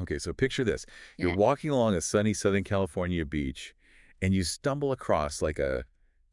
Okay, so picture this. You're Yeah. walking along a sunny Southern California beach, and you stumble across like a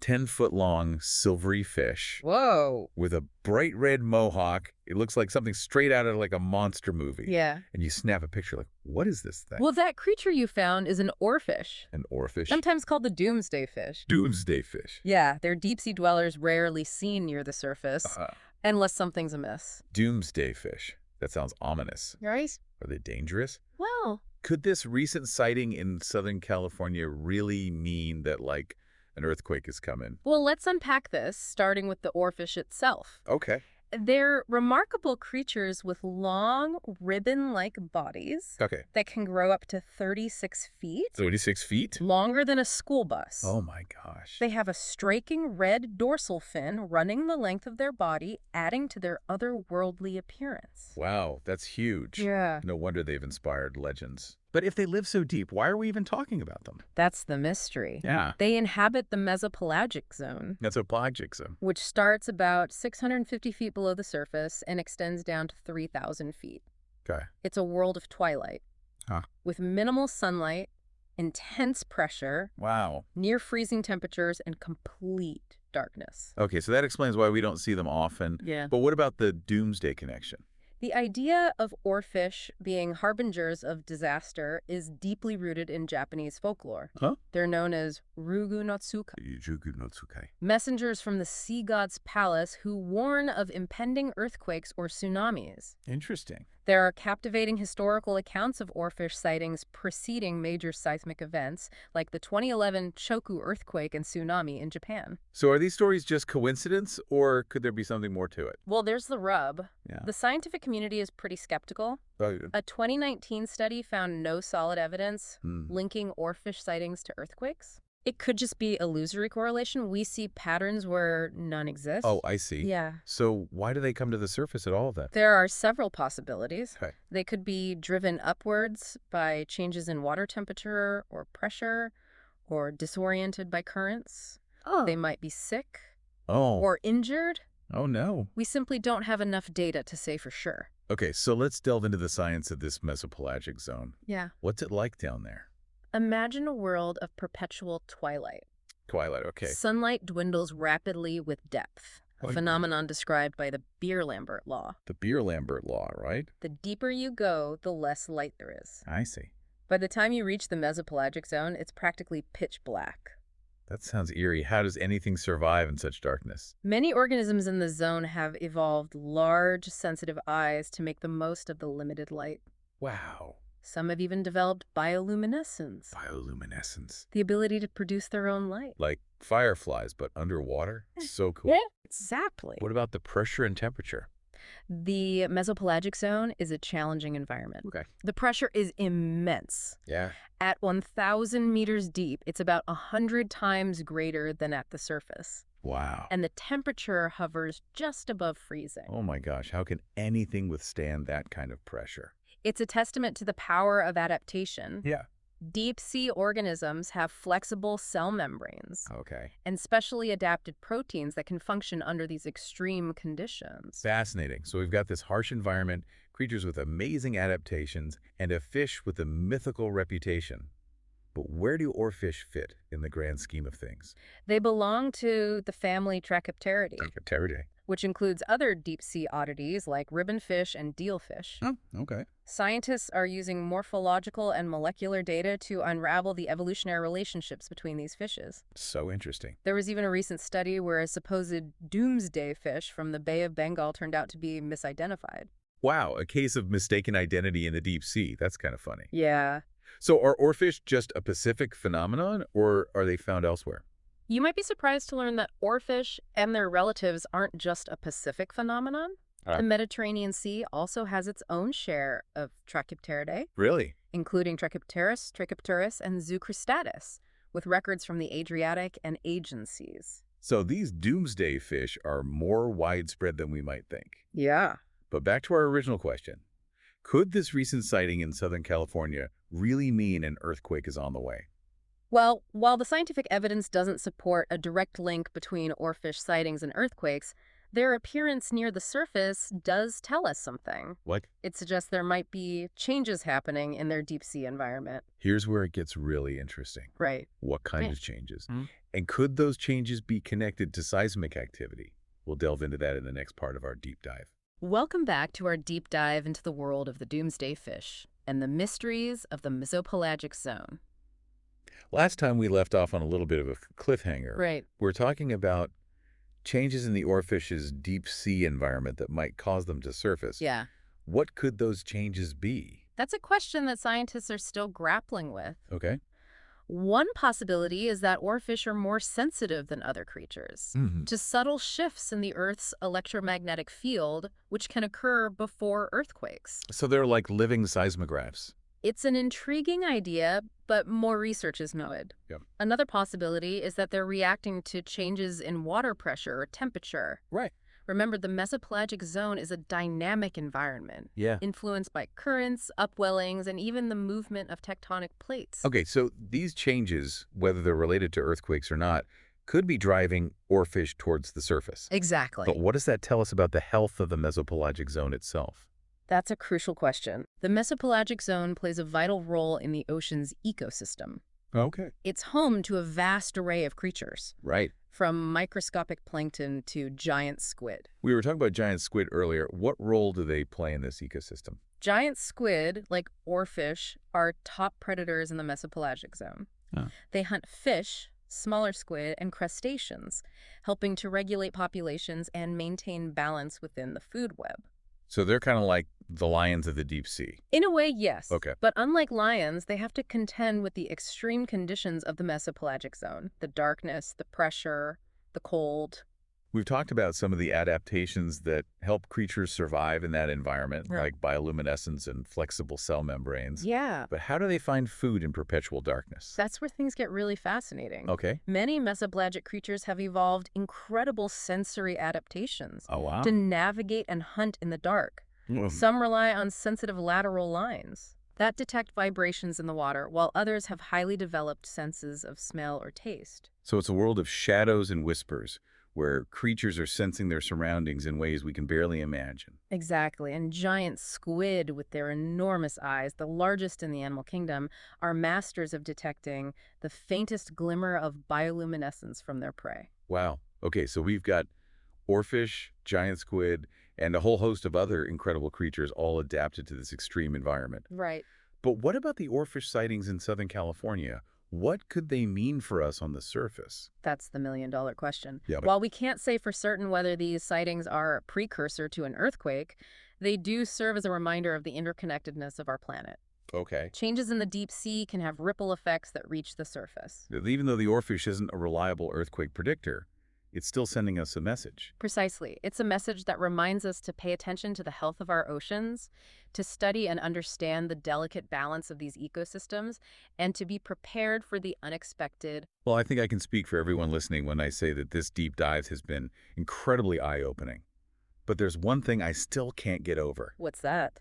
10-foot-long silvery fish Whoa. with a bright red mohawk. It looks like something straight out of like a monster movie. Yeah. And you snap a picture like, what is this thing? Well, that creature you found is an oarfish, An oarfish? sometimes called the Doomsday fish. Doomsday fish. Yeah, they're deep-sea dwellers rarely seen near the surface, Uh, unless something's amiss. Doomsday fish. That sounds ominous. Right? Are they dangerous? Well, Could this recent sighting in Southern California really mean that, like, an earthquake is coming? let's unpack this, starting with the oarfish itself. Okay. They're remarkable creatures with long, ribbon-like bodies Okay. that can grow up to 36 feet, 36 feet? longer than a school bus. Oh my gosh. They have a striking red dorsal fin running the length of their body, adding to their otherworldly appearance. Wow, that's huge. Yeah. No wonder they've inspired legends. But if they live so deep, why are we even talking about them? That's the mystery. Yeah. They inhabit the mesopelagic zone, That's a pelagic zone. which starts about 650 feet below the surface and extends down to 3,000 feet. Okay. It's a world of twilight, Huh. with minimal sunlight, intense pressure, Wow. near freezing temperatures, and complete darkness. Okay, so that explains why we don't see them often. Yeah. But what about the doomsday connection? The idea of oarfish being harbingers of disaster is deeply rooted in Japanese folklore. Huh? They're known as Rugu no Tsuka, Jugunotsukai. messengers from the sea god's palace who warn of impending earthquakes or tsunamis. Interesting. There are captivating historical accounts of oarfish sightings preceding major seismic events, like the 2011 Choku earthquake and tsunami in Japan. So are these stories just coincidence, or could there be something more to it? Well, there's the rub. Yeah. The scientific community is pretty skeptical. Oh, A 2019 study found no solid evidence linking oarfish sightings to earthquakes. It could just be illusory correlation. We see patterns where none exist. Oh, I see. Yeah. So why do they come to the surface at all then? There are several possibilities. Okay. They could be driven upwards by changes in water temperature or pressure, or disoriented by currents. Oh. They might be sick Oh. or injured. Oh, no. We simply don't have enough data to say for sure. Okay, so let's delve into the science of this mesopelagic zone. Yeah. What's it like down there? Imagine a world of perpetual twilight. Twilight, okay. Sunlight dwindles rapidly with depth, a Like- phenomenon described by the Beer-Lambert law. The Beer-Lambert law, right? The deeper you go, the less light there is. I see. By the time you reach the mesopelagic zone, it's practically pitch black. That sounds eerie. How does anything survive in such darkness? Many organisms in the zone have evolved large, sensitive eyes to make the most of the limited light. Wow. Some have even developed bioluminescence, Bioluminescence. the ability to produce their own light. Like fireflies, but underwater? So cool. Exactly. What about the pressure and temperature? The mesopelagic zone is a challenging environment. Okay. The pressure is immense. Yeah. At 1,000 meters deep, it's about 100 times greater than at the surface. Wow. And the temperature hovers just above freezing. Oh my gosh, how can anything withstand that kind of pressure? It's a testament to the power of adaptation. Yeah. Deep-sea organisms have flexible cell membranes Okay. and specially adapted proteins that can function under these extreme conditions. Fascinating. So we've got this harsh environment, creatures with amazing adaptations, and a fish with a mythical reputation. But where do oarfish fit in the grand scheme of things? They belong to the family Trachypteridae, Pteridinae. which includes other deep-sea oddities like ribbonfish and dealfish. Oh, okay. Scientists are using morphological and molecular data to unravel the evolutionary relationships between these fishes. So interesting. There was even a recent study where a supposed doomsday fish from the Bay of Bengal turned out to be misidentified. Wow, a case of mistaken identity in the deep sea. That's kind of funny. Yeah. So are oarfish just a Pacific phenomenon, or are they found elsewhere? You might be surprised to learn that oarfish and their relatives aren't just a Pacific phenomenon. The Mediterranean Sea also has its own share of Trachypteridae, Really? including Trachypterus, Trachypterus, and Zoochrystatus, with records from the Adriatic and Aegean seas. So these doomsday fish are more widespread than we might think. Yeah. But back to our original question. Could this recent sighting in Southern California really mean an earthquake is on the way? Well, while the scientific evidence doesn't support a direct link between oarfish sightings and earthquakes, Their appearance near the surface does tell us something. What? It suggests there might be changes happening in their deep sea environment. Here's where it gets really interesting. Right. What kind of changes? And could those changes be connected to seismic activity? We'll delve into that in the next part of our deep dive. Welcome back to our deep dive into the world of the Doomsday fish and the mysteries of the mesopelagic zone. Last time we left off on a little bit of a cliffhanger. Right. We're talking about changes in the oarfish's deep sea environment that might cause them to surface. Yeah. What could those changes be? That's a question that scientists are still grappling with. Okay. One possibility is that oarfish are more sensitive than other creatures to subtle shifts in the Earth's electromagnetic field, which can occur before earthquakes. So they're like living seismographs. It's an intriguing idea, but more research is needed. Yep. Another possibility is that they're reacting to changes in water pressure or temperature. Right. Remember, the mesopelagic zone is a dynamic environment, Yeah. influenced by currents, upwellings, and even the movement of tectonic plates. Okay, so these changes, whether they're related to earthquakes or not, could be driving oarfish towards the surface. Exactly. But what does that tell us about the health of the mesopelagic zone itself? That's a crucial question. The mesopelagic zone plays a vital role in the ocean's ecosystem. Okay. It's home to a vast array of creatures, Right. from microscopic plankton to giant squid. We were talking about giant squid earlier. What role do they play in this ecosystem? Giant squid, like oarfish, are top predators in the mesopelagic zone. Oh. They hunt fish, smaller squid, and crustaceans, helping to regulate populations and maintain balance within the food web. So they're kind of like the lions of the deep sea. In a way, yes. Okay. But unlike lions, they have to contend with the extreme conditions of the mesopelagic zone: the darkness, the pressure, the cold. We've talked about some of the adaptations that help creatures survive in that environment, Right. like bioluminescence and flexible cell membranes. Yeah. But how do they find food in perpetual darkness? That's where things get really fascinating. Okay. Many mesopelagic creatures have evolved incredible sensory adaptations Oh, wow. to navigate and hunt in the dark. Some rely on sensitive lateral lines that detect vibrations in the water, while others have highly developed senses of smell or taste. So it's a world of shadows and whispers, where creatures are sensing their surroundings in ways we can barely imagine. Exactly, and giant squid with their enormous eyes, the largest in the animal kingdom, are masters of detecting the faintest glimmer of bioluminescence from their prey. Wow. Okay, so we've got oarfish, giant squid, and a whole host of other incredible creatures all adapted to this extreme environment. Right. But what about the oarfish sightings in Southern California? What could they mean for us on the surface? That's the million-dollar question. Yeah, but- While we can't say for certain whether these sightings are a precursor to an earthquake, they do serve as a reminder of the interconnectedness of our planet. Okay. Changes in the deep sea can have ripple effects that reach the surface. Even though the oarfish isn't a reliable earthquake predictor, it's still sending us a message. Precisely. It's a message that reminds us to pay attention to the health of our oceans, to study and understand the delicate balance of these ecosystems, and to be prepared for the unexpected. Well, I think I can speak for everyone listening when I say that this deep dive has been incredibly eye-opening. But there's one thing I still can't get over. What's that?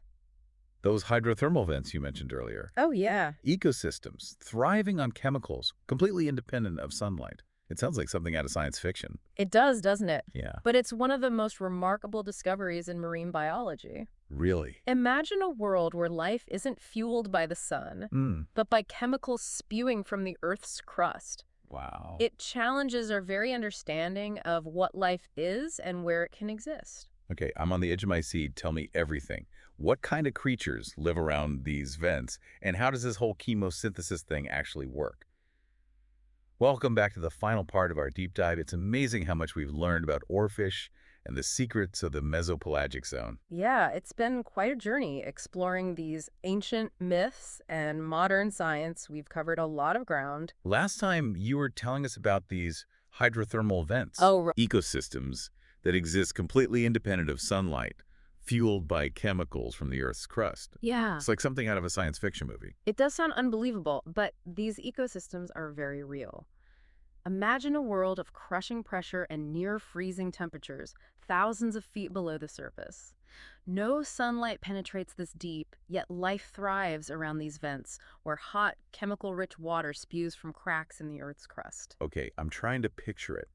Those hydrothermal vents you mentioned earlier. Oh, yeah. Ecosystems thriving on chemicals, completely independent of sunlight. It sounds like something out of science fiction. It does, doesn't it? Yeah. But it's one of the most remarkable discoveries in marine biology. Really? Imagine a world where life isn't fueled by the sun, but by chemicals spewing from the Earth's crust. Wow. It challenges our very understanding of what life is and where it can exist. Okay, I'm on the edge of my seat. Tell me everything. What kind of creatures live around these vents, and how does this whole chemosynthesis thing actually work? Welcome back to the final part of our deep dive. It's amazing how much we've learned about oarfish and the secrets of the mesopelagic zone. Yeah, it's been quite a journey exploring these ancient myths and modern science. We've covered a lot of ground. Last time you were telling us about these hydrothermal vents, Oh, ecosystems that exist completely independent of sunlight, fueled by chemicals from the Earth's crust. yeah. It's like something out of a science fiction movie. It does sound unbelievable, but these ecosystems are very real. Imagine a world of crushing pressure and near freezing temperatures, thousands of feet below the surface. No sunlight penetrates this deep, yet life thrives around these vents, where hot, chemical-rich water spews from cracks in the Earth's crust. Okay, I'm trying to picture it.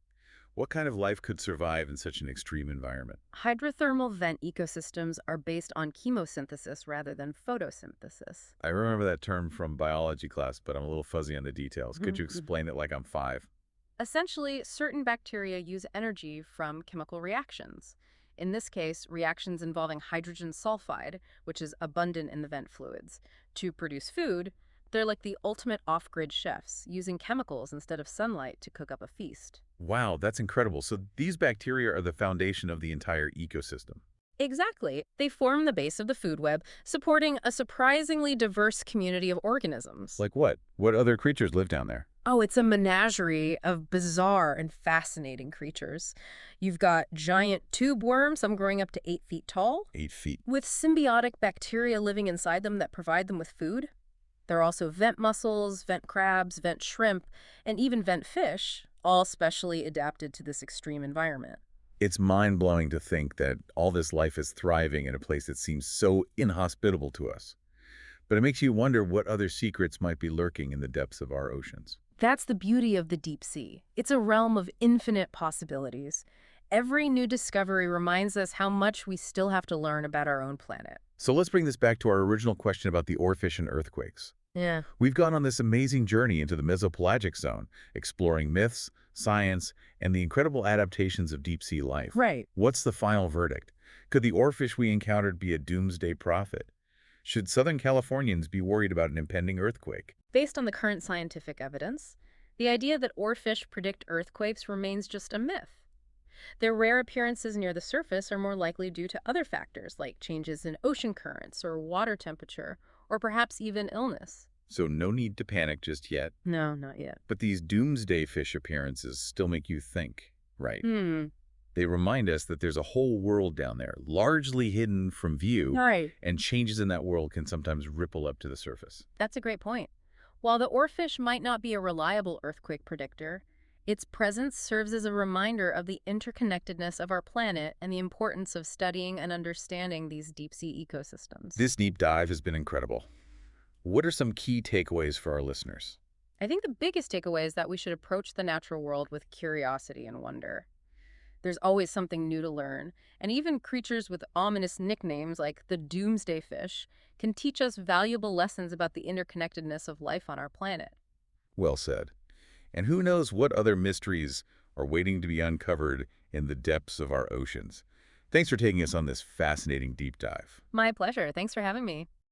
What kind of life could survive in such an extreme environment? Hydrothermal vent ecosystems are based on chemosynthesis rather than photosynthesis. I remember that term from biology class, but I'm a little fuzzy on the details. Could you explain it like I'm 5? Essentially, certain bacteria use energy from chemical reactions. In this case, reactions involving hydrogen sulfide, which is abundant in the vent fluids. To produce food, they're like the ultimate off-grid chefs, using chemicals instead of sunlight to cook up a feast. Wow, that's incredible. So these bacteria are the foundation of the entire ecosystem. Exactly. They form the base of the food web, supporting a surprisingly diverse community of organisms. Like what? What other creatures live down there? Oh, it's a menagerie of bizarre and fascinating creatures. You've got giant tube worms, some growing up to 8 feet tall, 8 feet. with symbiotic bacteria living inside them that provide them with food. There are also vent mussels, vent crabs, vent shrimp, and even vent fish, all specially adapted to this extreme environment. It's mind-blowing to think that all this life is thriving in a place that seems so inhospitable to us. But it makes you wonder what other secrets might be lurking in the depths of our oceans. That's the beauty of the deep sea. It's a realm of infinite possibilities. Every new discovery reminds us how much we still have to learn about our own planet. So let's bring this back to our original question about the oarfish and earthquakes. Yeah. We've gone on this amazing journey into the mesopelagic zone, exploring myths, science, and the incredible adaptations of deep-sea life. Right. What's the final verdict? Could the oarfish we encountered be a doomsday prophet? Should Southern Californians be worried about an impending earthquake? Based on the current scientific evidence, the idea that oarfish predict earthquakes remains just a myth. Their rare appearances near the surface are more likely due to other factors like changes in ocean currents or water temperature, or perhaps even illness. So no need to panic just yet. No, not yet. But these doomsday fish appearances still make you think, right? Hmm. They remind us that there's a whole world down there, largely hidden from view, Right. and changes in that world can sometimes ripple up to the surface. That's a great point. While the oarfish might not be a reliable earthquake predictor, its presence serves as a reminder of the interconnectedness of our planet and the importance of studying and understanding these deep-sea ecosystems. This deep dive has been incredible. What are some key takeaways for our listeners? I think the biggest takeaway is that we should approach the natural world with curiosity and wonder. There's always something new to learn, and even creatures with ominous nicknames like the Doomsday fish can teach us valuable lessons about the interconnectedness of life on our planet. Well said. And who knows what other mysteries are waiting to be uncovered in the depths of our oceans. Thanks for taking us on this fascinating deep dive. My pleasure. Thanks for having me.